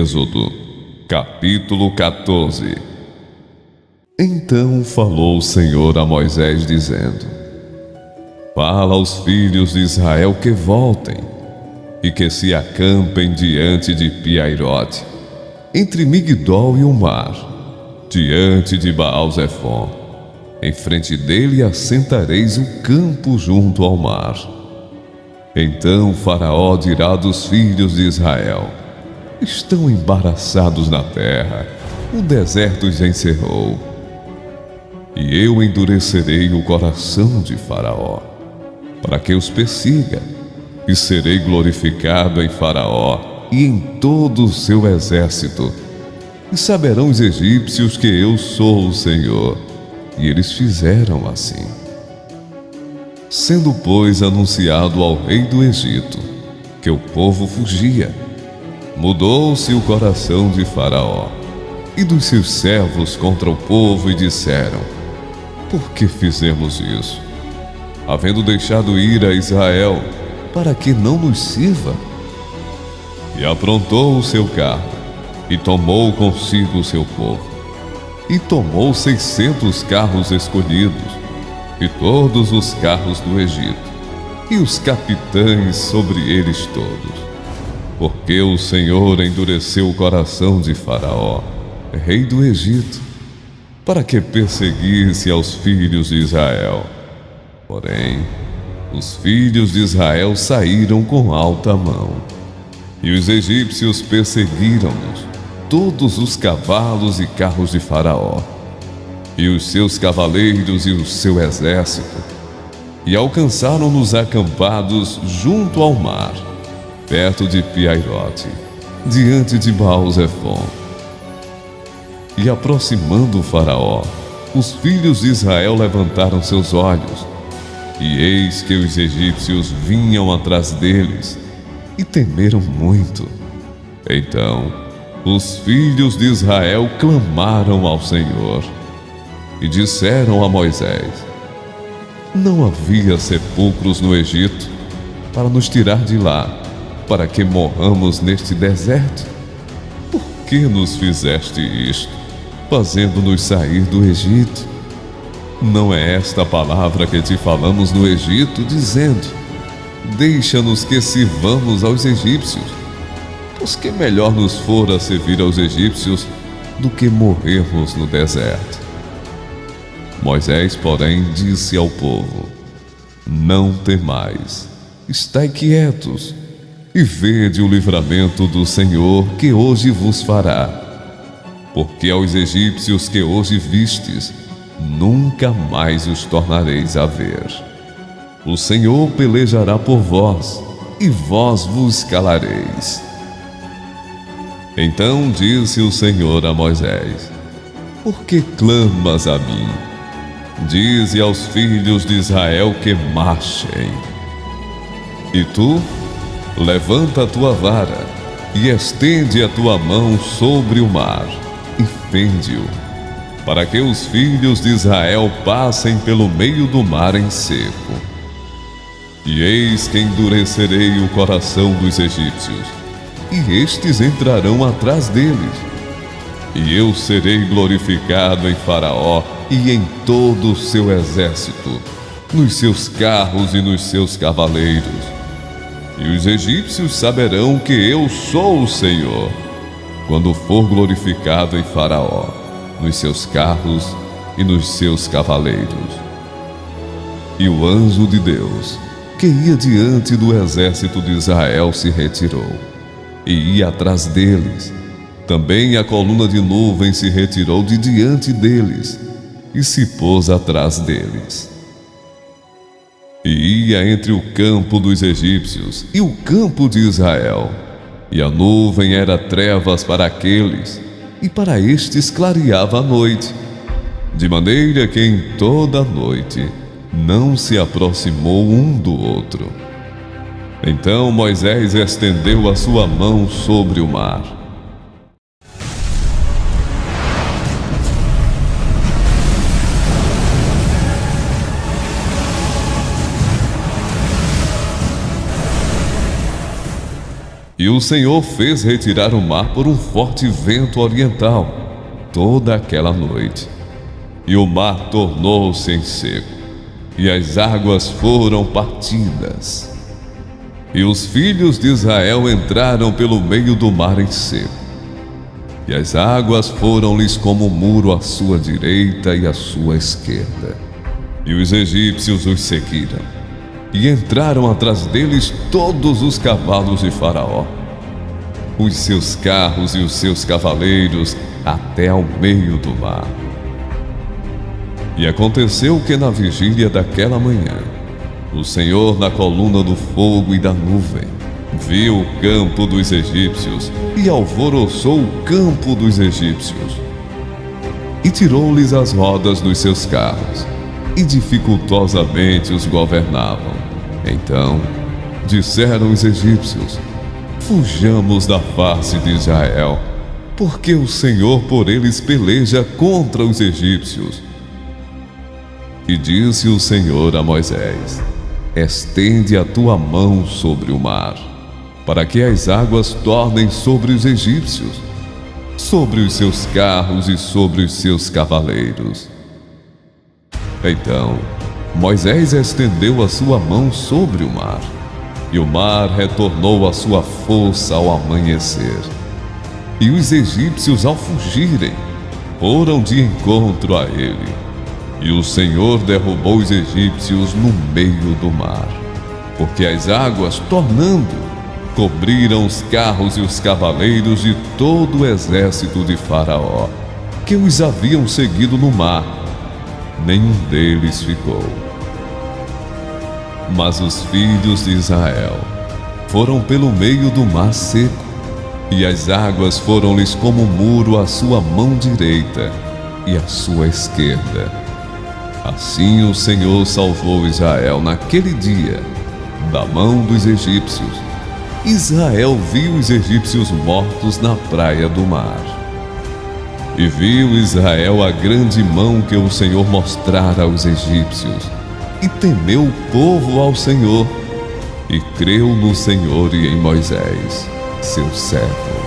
Êxodo, capítulo 14. Então falou o Senhor a Moisés, dizendo: Fala aos filhos de Israel que voltem, e que se acampem diante de Piairote, entre Migdol e o mar, diante de Baal-Zefom. Em frente dele assentareis o campo junto ao mar. Então Faraó dirá dos filhos de Israel: Estão embaraçados na terra, o deserto os encerrou. E eu endurecerei o coração de Faraó, para que os persiga, e serei glorificado em Faraó e em todo o seu exército. E saberão os egípcios que eu sou o Senhor. E eles fizeram assim. Sendo, pois, anunciado ao rei do Egito que o povo fugia, mudou-se o coração de Faraó e dos seus servos contra o povo, e disseram: Por que fizemos isso, havendo deixado ir a Israel, para que não nos sirva? E aprontou o seu carro, e tomou consigo o seu povo, e tomou 600 carros escolhidos, e todos os carros do Egito, e os capitães sobre eles todos. Porque o Senhor endureceu o coração de Faraó, rei do Egito, para que perseguisse aos filhos de Israel. Porém, os filhos de Israel saíram com alta mão, e os egípcios perseguiram-nos, todos os cavalos e carros de Faraó, e os seus cavaleiros e o seu exército, e alcançaram-nos acampados junto ao mar, perto de Piairote, diante de Baal-Zefom. E aproximando o Faraó, os filhos de Israel levantaram seus olhos, e eis que os egípcios vinham atrás deles, e temeram muito. Então os filhos de Israel clamaram ao Senhor, e disseram a Moisés: Não havia sepulcros no Egito, para nos tirar de lá, para que morramos neste deserto? Por que nos fizeste isto, fazendo-nos sair do Egito? Não é esta a palavra que te falamos no Egito, dizendo: Deixa-nos que sirvamos aos egípcios? Pois que melhor nos fora servir aos egípcios do que morrermos no deserto. Moisés, porém, disse ao povo: Não temais, estai quietos, e vede o livramento do Senhor que hoje vos fará. Porque aos egípcios que hoje vistes, nunca mais os tornareis a ver. O Senhor pelejará por vós, e vós vos calareis. Então disse o Senhor a Moisés: Por que clamas a mim? Dize aos filhos de Israel que marchem. E tu, levanta a tua vara, e estende a tua mão sobre o mar, e fende-o, para que os filhos de Israel passem pelo meio do mar em seco. E eis que endurecerei o coração dos egípcios, e estes entrarão atrás deles. E eu serei glorificado em Faraó e em todo o seu exército, nos seus carros e nos seus cavaleiros. E os egípcios saberão que eu sou o Senhor, quando for glorificado em Faraó, nos seus carros e nos seus cavaleiros. E o anjo de Deus, que ia diante do exército de Israel, se retirou, e ia atrás deles. Também a coluna de nuvem se retirou de diante deles, e se pôs atrás deles. E ia entre o campo dos egípcios e o campo de Israel, e a nuvem era trevas para aqueles, e para estes clareava a noite, de maneira que em toda a noite não se aproximou um do outro. Então Moisés estendeu a sua mão sobre o mar. E o Senhor fez retirar o mar por um forte vento oriental toda aquela noite. E o mar tornou-se em seco, e as águas foram partidas. E os filhos de Israel entraram pelo meio do mar em seco, e as águas foram-lhes como muro à sua direita e à sua esquerda. E os egípcios os seguiram, e entraram atrás deles todos os cavalos de Faraó, os seus carros e os seus cavaleiros, até ao meio do mar. E aconteceu que na vigília daquela manhã, o Senhor, na coluna do fogo e da nuvem, viu o campo dos egípcios e alvoroçou o campo dos egípcios. E tirou-lhes as rodas dos seus carros, e dificultosamente os governavam. Então disseram os egípcios: fujamos da face de Israel, porque o Senhor por eles peleja contra os egípcios. E disse o Senhor a Moisés: estende a tua mão sobre o mar, para que as águas tornem sobre os egípcios, sobre os seus carros e sobre os seus cavaleiros. Então Moisés estendeu a sua mão sobre o mar, e o mar retornou à sua força ao amanhecer. E os egípcios, ao fugirem, foram de encontro a ele. E o Senhor derrubou os egípcios no meio do mar, porque as águas, tornando, cobriram os carros e os cavaleiros de todo o exército de Faraó, que os haviam seguido no mar. Nenhum deles ficou. Mas os filhos de Israel foram pelo meio do mar seco, e as águas foram-lhes como muro à sua mão direita e à sua esquerda. Assim o Senhor salvou Israel naquele dia da mão dos egípcios. Israel viu os egípcios mortos na praia do mar. E viu Israel a grande mão que o Senhor mostrara aos egípcios, e temeu o povo ao Senhor, e creu no Senhor e em Moisés, seu servo.